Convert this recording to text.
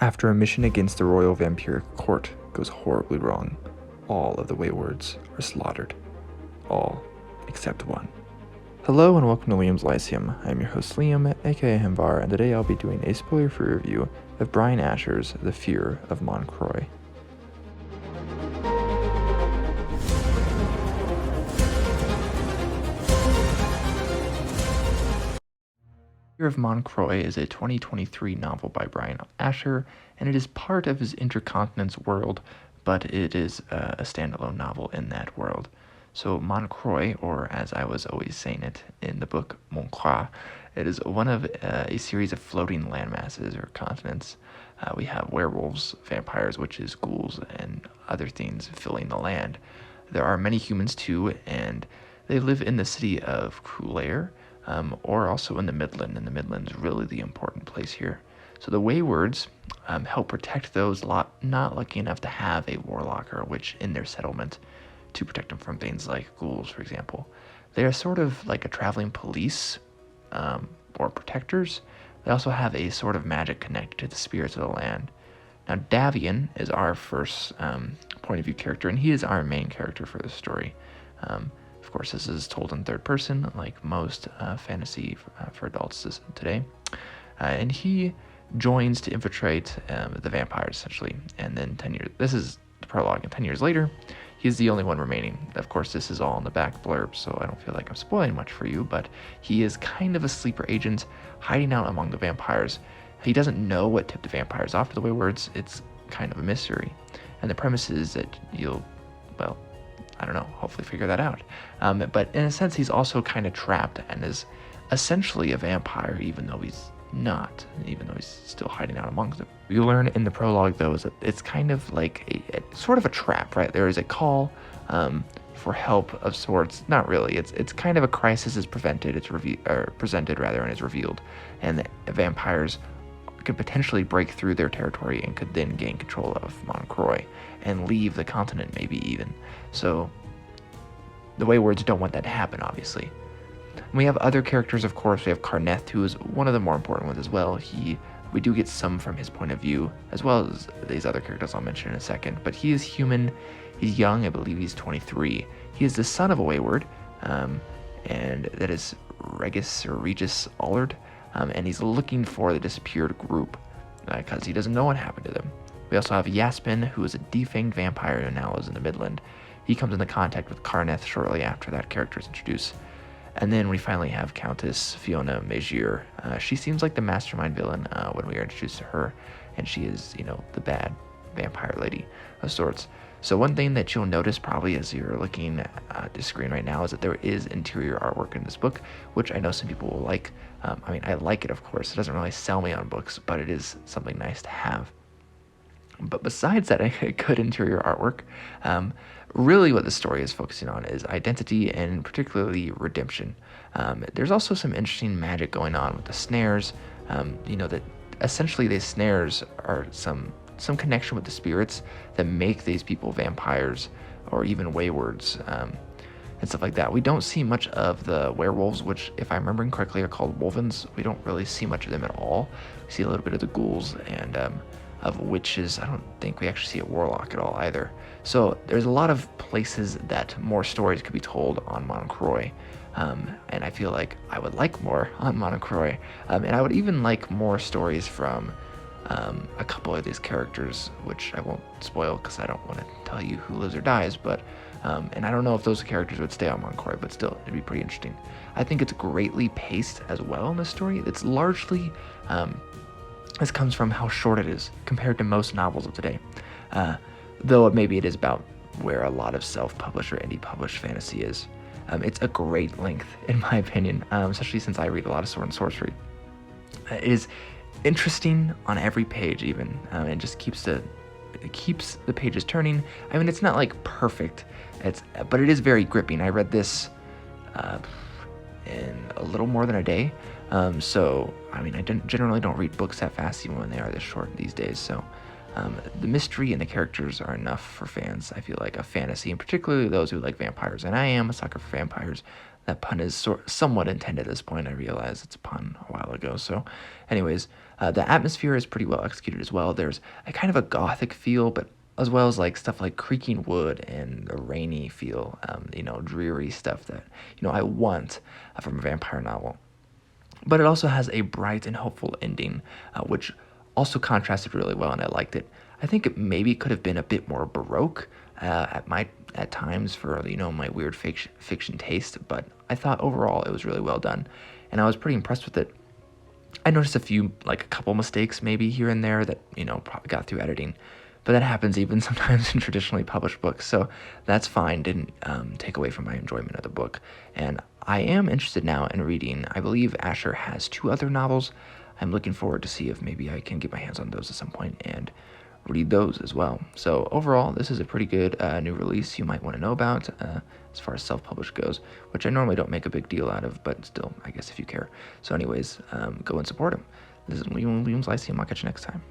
After a mission against the royal vampiric court goes horribly wrong, all of the Waywards are slaughtered. All except one. Hello and welcome to Liam's Lyceum. I'm your host Liam, aka Himbar, and today I'll be doing a spoiler-free review of Bryan Asher's The Fear of Moncroix. Fear of Moncroix is a 2023 novel by Bryan Asher, and it is part of his Intercontinence world, but it is a standalone novel in that world. So Moncroix, or as I was always saying it in the book, Moncroix, it is one of a series of floating landmasses or continents. We have werewolves, vampires, witches, ghouls, and other things filling the land. There are many humans too, and they live in the city of Coulair, or also in the Midland, and the Midland's really the important place here. So the Waywards help protect those not lucky enough to have a warlock or a witch in their settlement to protect them from things like ghouls, for example. They are sort of like a traveling police or protectors. They also have a sort of magic connected to the spirits of the land. Now, Davian is our first point of view character, and he is our main character for the story. Of course, this is told in third person, like most fantasy for adults today. And he joins to infiltrate the vampires, essentially. And then 10 years, this is the prologue, and 10 years later, he's the only one remaining. Of course, this is all in the back blurb, so I don't feel like I'm spoiling much for you, but he is kind of a sleeper agent hiding out among the vampires. He doesn't know what tipped the vampires off to the Waywards. It's kind of a mystery. And the premise is that you'll, well, I don't know, hopefully figure that out. But in a sense, he's also kind of trapped and is essentially a vampire, even though he's not, even though he's still hiding out amongst them. We learn in the prologue, though, is that it's kind of like a sort of a trap, right? There is a call for help of sorts. Not really. It's kind of a crisis is presented, and is revealed, and the vampires could potentially break through their territory and could then gain control of Moncroix and leave the continent, maybe even. So the Waywards don't want that to happen, obviously. And we have other characters, of course. We have Carneth, who is one of the more important ones as well. We do get some from his point of view, as well as these other characters I'll mention in a second. But he is human. He's young. I believe he's 23. He is the son of a Wayward, and that is Regis Allard. And he's looking for the disappeared group because he doesn't know what happened to them. We also have Yaspin, who is a defanged vampire who now lives in the Midland. He comes into contact with Carneth shortly after that character is introduced. And then we finally have Countess Fiona Magier. She seems like the mastermind villain when we are introduced to her, and she is, the bad vampire lady of sorts. So one thing that you'll notice probably as you're looking at the screen right now is that there is interior artwork in this book, which I know some people will like. I like it, of course. It doesn't really sell me on books, but it is something nice to have. But besides that, a good interior artwork, really what the story is focusing on is identity and particularly redemption. There's also some interesting magic going on with the snares. That essentially these snares are some connection with the spirits that make these people vampires or even Waywards and stuff like that. We don't see much of the werewolves, which, if I'm remembering correctly, are called wolvens. We don't really see much of them at all. We see a little bit of the ghouls and of witches. I don't think we actually see a warlock at all either. So there's a lot of places that more stories could be told on Moncroix. And I feel like I would like more on Moncroix. And I would even like more stories from a couple of these characters, which I won't spoil because I don't want to tell you who lives or dies, but and I don't know if those characters would stay on Moncroix, but still, it'd be pretty interesting. I think it's greatly paced as well in this story. It's largely, this comes from how short it is compared to most novels of today, though maybe it is about where a lot of self-published or indie-published fantasy is. It's a great length, in my opinion, especially since I read a lot of sword and sorcery. It is interesting on every page, even. It just keeps the pages turning. It's not like perfect, but it is very gripping. I read this in a little more than a day. So I generally don't read books that fast, even when they are this short these days. So the mystery and the characters are enough for fans, I feel like, of fantasy, and particularly those who like vampires. And I am a sucker for vampires. That pun is somewhat intended at this point. I realized it's a pun a while ago. So, anyways, the atmosphere is pretty well executed as well. There's a kind of a gothic feel, but as well as like stuff like creaking wood and a rainy feel, dreary stuff that I want from a vampire novel. But it also has a bright and hopeful ending, which also contrasted really well, and I liked it. I think it maybe could have been a bit more baroque at times for my weird fiction taste, but I thought overall it was really well done, and I was pretty impressed with it. I noticed a couple mistakes maybe here and there that probably got through editing, but that happens even sometimes in traditionally published books, so that's fine. Didn't take away from my enjoyment of the book, and I am interested now in reading. I believe Asher has 2 other novels. I'm looking forward to see if maybe I can get my hands on those at some point and read those as well. So overall, this is a pretty good new release you might want to know about as far as self-published goes, which I normally don't make a big deal out of, but still, I guess if you care. So anyways, go and support him. This is Williams Lyceum. I'll catch you next time.